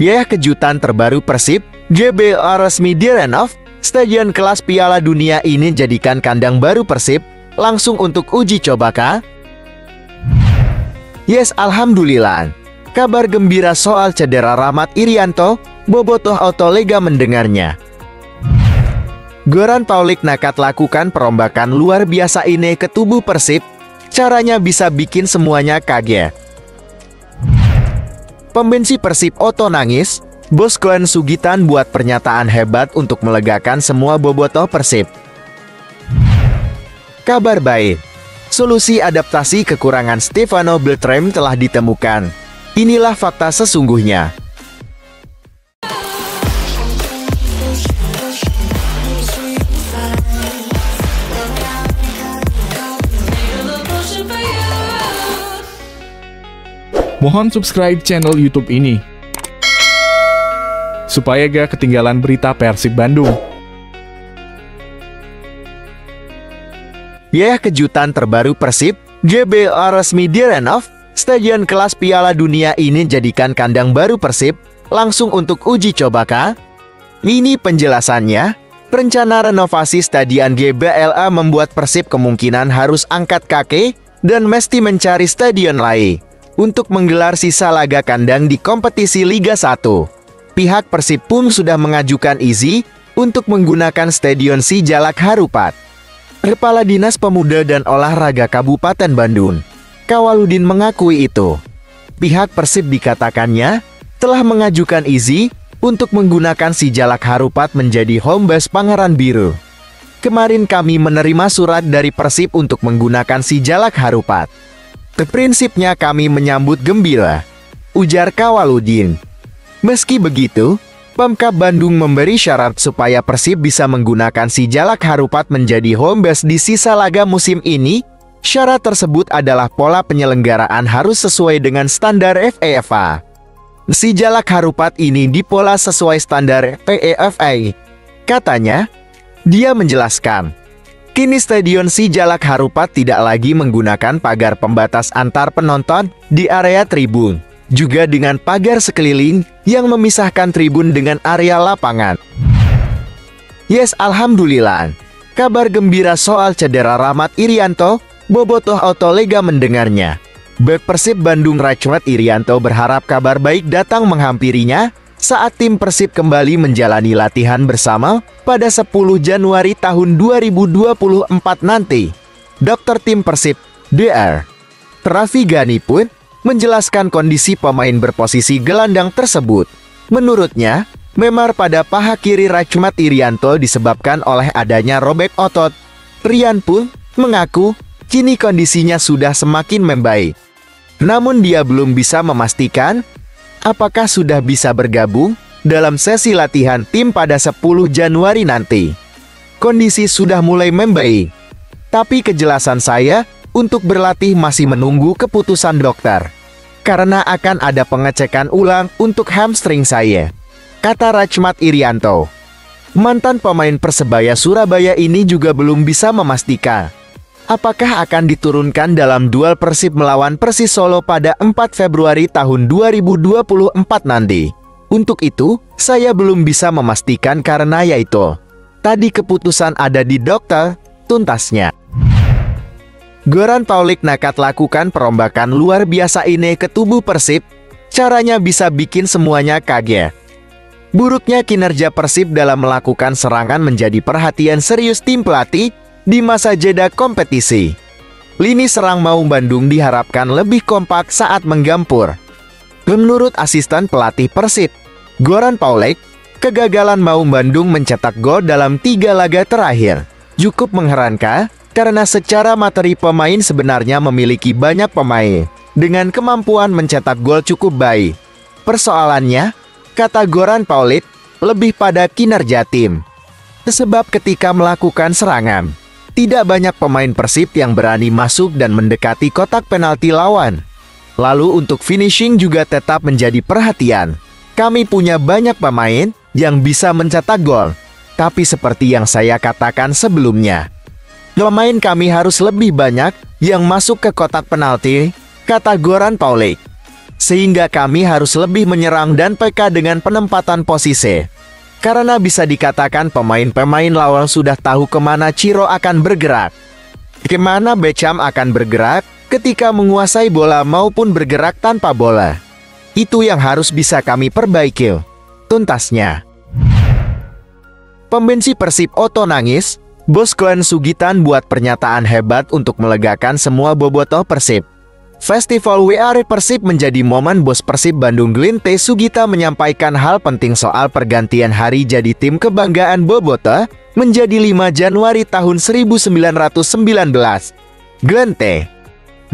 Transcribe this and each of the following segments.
Ya, kejutan terbaru Persib, GBL resmi direnov. Stadion kelas Piala Dunia ini jadikan kandang baru Persib, langsung untuk uji coba kah? Yes, alhamdulillah. Kabar gembira soal cedera Rahmat Irianto, bobotoh Autolega mendengarnya. Goran Paulik nekat lakukan perombakan luar biasa ini ke tubuh Persib. Caranya bisa bikin semuanya kaget. Pembenci Persib Otto nangis. Bos Glenn Sugitan buat pernyataan hebat untuk melegakan semua bobotoh Persib. Kabar baik, solusi adaptasi kekurangan Stefano Beltram telah ditemukan. Inilah fakta sesungguhnya. Mohon subscribe channel YouTube ini supaya gak ketinggalan berita Persib Bandung. Ya, kejutan terbaru Persib, GBL resmi direnov. Stadion kelas Piala Dunia ini jadikan kandang baru Persib, langsung untuk uji coba kah? Ini penjelasannya. Rencana renovasi Stadion GBLA membuat Persib kemungkinan harus angkat kaki dan mesti mencari stadion lain untuk menggelar sisa laga kandang di kompetisi Liga 1. Pihak Persib pun sudah mengajukan izin untuk menggunakan Stadion Sijalak Harupat. Kepala Dinas Pemuda dan Olahraga Kabupaten Bandung, Kawaludin, mengakui itu. Pihak Persib dikatakannya telah mengajukan izin untuk menggunakan Sijalak Harupat menjadi home base Pangeran Biru. Kemarin kami menerima surat dari Persib untuk menggunakan Sijalak Harupat. Prinsipnya kami menyambut gembira, ujar Kawaludin. Meski begitu, Pemkab Bandung memberi syarat supaya Persib bisa menggunakan Sijalak Harupat menjadi home base di sisa laga musim ini. Syarat tersebut adalah pola penyelenggaraan harus sesuai dengan standar FIFA. Sijalak Harupat ini dipola sesuai standar FIFA. Katanya, dia menjelaskan, kini Stadion Sijalak Harupat tidak lagi menggunakan pagar pembatas antar penonton di area tribun, juga dengan pagar sekeliling yang memisahkan tribun dengan area lapangan. Yes, alhamdulillah. Kabar gembira soal cedera Rahmat Irianto, bobotoh Autolega mendengarnya. Bek Persib Bandung Rahmat Irianto berharap kabar baik datang menghampirinya saat tim Persib kembali menjalani latihan bersama pada 10 Januari tahun 2024 nanti. Dokter tim Persib, Dr. Raffi Ghani pun menjelaskan kondisi pemain berposisi gelandang tersebut. Menurutnya, memar pada paha kiri Rahmat Irianto disebabkan oleh adanya robek otot. Rian pun mengaku kini kondisinya sudah semakin membaik. Namun dia belum bisa memastikan apakah sudah bisa bergabung dalam sesi latihan tim pada 10 Januari nanti. Kondisi sudah mulai membaik, tapi kejelasan saya untuk berlatih masih menunggu keputusan dokter, karena akan ada pengecekan ulang untuk hamstring saya, kata Rahmat Irianto. Mantan pemain Persebaya Surabaya ini juga belum bisa memastikan apakah akan diturunkan dalam duel Persib melawan Persis Solo pada 4 Februari tahun 2024 nanti. Untuk itu, saya belum bisa memastikan karena yaitu tadi keputusan ada di dokter, tuntasnya. Goran Paulik nekat lakukan perombakan luar biasa ini ke tubuh Persib. Caranya bisa bikin semuanya kaget. Buruknya kinerja Persib dalam melakukan serangan menjadi perhatian serius tim pelatih di masa jeda kompetisi. Lini serang Maung Bandung diharapkan lebih kompak saat menggempur. Menurut asisten pelatih Persib, Goran Paulik, kegagalan Maung Bandung mencetak gol dalam 3 laga terakhir cukup mengherankan. Karena secara materi pemain sebenarnya memiliki banyak pemain dengan kemampuan mencetak gol cukup baik. Persoalannya, kata Goran Paulik, lebih pada kinerja tim. Sebab ketika melakukan serangan, tidak banyak pemain Persib yang berani masuk dan mendekati kotak penalti lawan. Lalu untuk finishing juga tetap menjadi perhatian. Kami punya banyak pemain yang bisa mencetak gol, tapi seperti yang saya katakan sebelumnya, pemain kami harus lebih banyak yang masuk ke kotak penalti, kata Goran Paulik. Sehingga kami harus lebih menyerang dan peka dengan penempatan posisi. Karena bisa dikatakan pemain-pemain lawan sudah tahu kemana Ciro akan bergerak. Kemana Beckham akan bergerak ketika menguasai bola maupun bergerak tanpa bola. Itu yang harus bisa kami perbaiki. Tuntasnya. Pembenci Persib Otto nangis. Bos Glenn Sugitan buat pernyataan hebat untuk melegakan semua bobotoh Persib. Festival WR Persib menjadi momen bos Persib Bandung Glenn T. Sugita menyampaikan hal penting soal pergantian hari jadi tim kebanggaan bobotoh menjadi 5 Januari tahun 1919. Glenn T.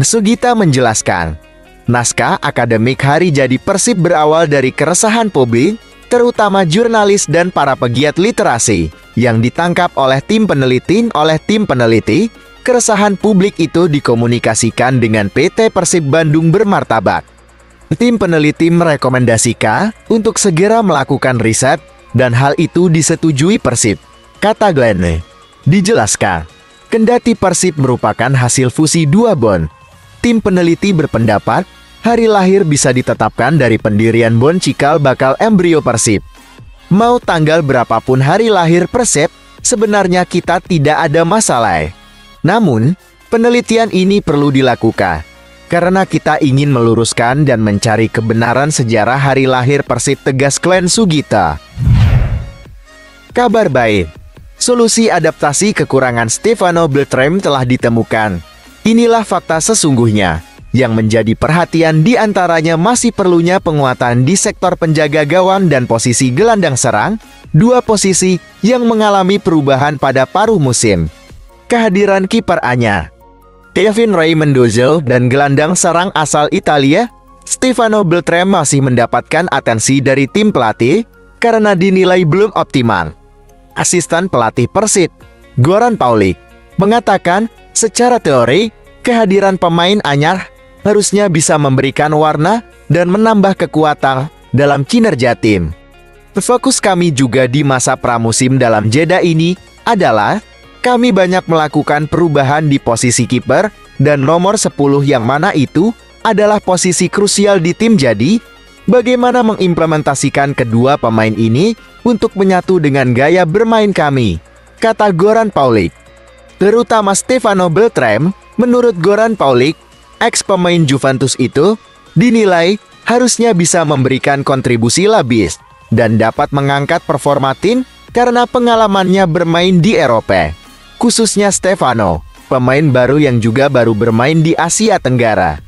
Sugita menjelaskan, naskah akademik hari jadi Persib berawal dari keresahan publik, terutama jurnalis dan para pegiat literasi, yang ditangkap oleh tim peneliti. Keresahan publik itu dikomunikasikan dengan PT Persib Bandung bermartabat. Tim peneliti merekomendasikan untuk segera melakukan riset, dan hal itu disetujui Persib, kata Glenn. Dijelaskan, kendati Persib merupakan hasil fusi dua BON, tim peneliti berpendapat hari lahir bisa ditetapkan dari pendirian BON cikal bakal embrio Persib. Mau tanggal berapapun hari lahir Persib, sebenarnya kita tidak ada masalah. Namun, penelitian ini perlu dilakukan karena kita ingin meluruskan dan mencari kebenaran sejarah hari lahir Persib, tegas Glenn Sugita. Kabar baik, solusi adaptasi kekurangan Stefano Beltram telah ditemukan. Inilah fakta sesungguhnya yang menjadi perhatian, di antaranya masih perlunya penguatan di sektor penjaga gawang dan posisi gelandang serang, dua posisi yang mengalami perubahan pada paruh musim. Kehadiran kiper anyar Kevin Ray Mendoza dan gelandang serang asal Italia Stefano Beltram masih mendapatkan atensi dari tim pelatih karena dinilai belum optimal. Asisten pelatih Persib, Goran Paulik, mengatakan secara teori kehadiran pemain anyar harusnya bisa memberikan warna dan menambah kekuatan dalam kinerja tim. Fokus kami juga di masa pramusim dalam jeda ini adalah kami banyak melakukan perubahan di posisi kiper dan nomor 10 yang mana itu adalah posisi krusial di tim. Jadi, bagaimana mengimplementasikan kedua pemain ini untuk menyatu dengan gaya bermain kami, kata Goran Paulik. Terutama Stefano Beltram, menurut Goran Paulik, ex-pemain Juventus itu dinilai harusnya bisa memberikan kontribusi lebih dan dapat mengangkat performa tim karena pengalamannya bermain di Eropa. Khususnya Stefano, pemain baru yang juga baru bermain di Asia Tenggara.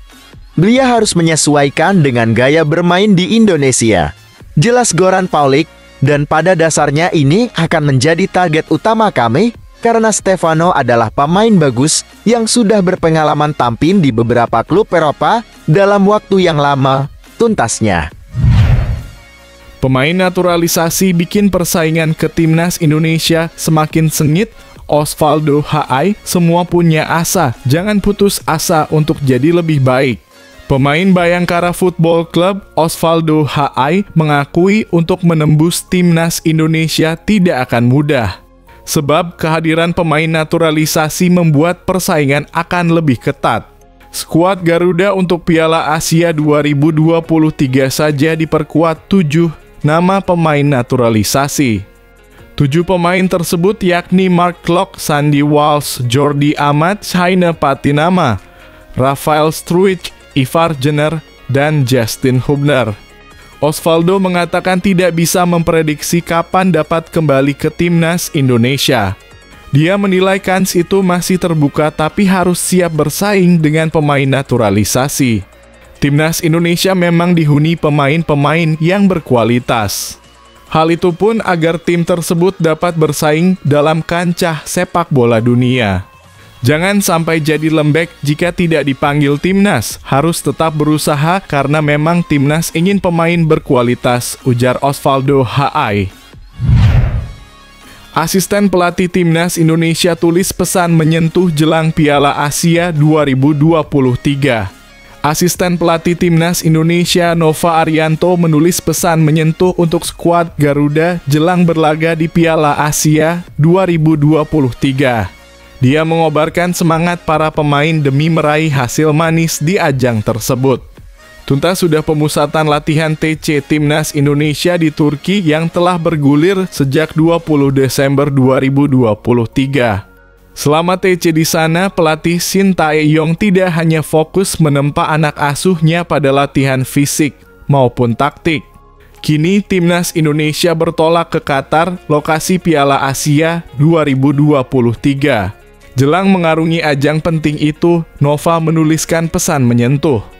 Beliau harus menyesuaikan dengan gaya bermain di Indonesia, jelas Goran Paulik, dan pada dasarnya ini akan menjadi target utama kami karena Stefano adalah pemain bagus yang sudah berpengalaman tampil di beberapa klub Eropa dalam waktu yang lama, tuntasnya. Pemain naturalisasi bikin persaingan ke timnas Indonesia semakin sengit. Osvaldo Hai, semua punya asa, jangan putus asa untuk jadi lebih baik. Pemain Bayangkara Football Club, Osvaldo Hai, mengakui untuk menembus timnas Indonesia tidak akan mudah. Sebab kehadiran pemain naturalisasi membuat persaingan akan lebih ketat. Skuad Garuda untuk Piala Asia 2023 saja diperkuat 7 nama pemain naturalisasi. 7 pemain tersebut yakni Mark Klok, Sandy Walsh, Jordi Amat, Shaina Patinama, Rafael Struijk, Ivar Jenner, dan Justin Hubner. Osvaldo mengatakan tidak bisa memprediksi kapan dapat kembali ke timnas Indonesia. Dia menilai kans itu masih terbuka tapi harus siap bersaing dengan pemain naturalisasi. Timnas Indonesia memang dihuni pemain-pemain yang berkualitas. Hal itu pun agar tim tersebut dapat bersaing dalam kancah sepak bola dunia. Jangan sampai jadi lembek jika tidak dipanggil timnas, harus tetap berusaha karena memang timnas ingin pemain berkualitas, ujar Osvaldo Hai. Asisten pelatih timnas Indonesia tulis pesan menyentuh jelang Piala Asia 2023. Asisten pelatih timnas Indonesia Nova Arianto menulis pesan menyentuh untuk skuad Garuda jelang berlaga di Piala Asia 2023. Dia mengobarkan semangat para pemain demi meraih hasil manis di ajang tersebut. Tuntas sudah pemusatan latihan TC Timnas Indonesia di Turki yang telah bergulir sejak 20 Desember 2023. Selama TC di sana, pelatih Shin Tae-yong tidak hanya fokus menempa anak asuhnya pada latihan fisik maupun taktik. Kini Timnas Indonesia bertolak ke Qatar, lokasi Piala Asia 2023. Jelang mengarungi ajang penting itu, Nova menuliskan pesan menyentuh.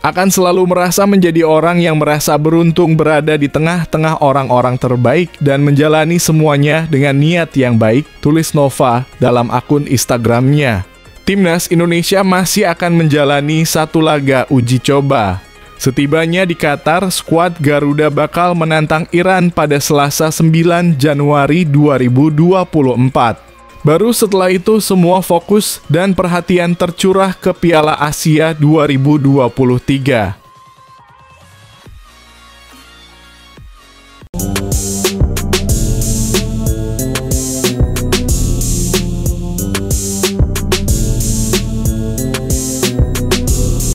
Akan selalu merasa menjadi orang yang merasa beruntung berada di tengah-tengah orang-orang terbaik dan menjalani semuanya dengan niat yang baik, tulis Nova dalam akun Instagramnya. Timnas Indonesia masih akan menjalani satu laga uji coba. Setibanya di Qatar, skuad Garuda bakal menantang Iran pada Selasa 9 Januari 2024. Baru setelah itu semua fokus dan perhatian tercurah ke Piala Asia 2023.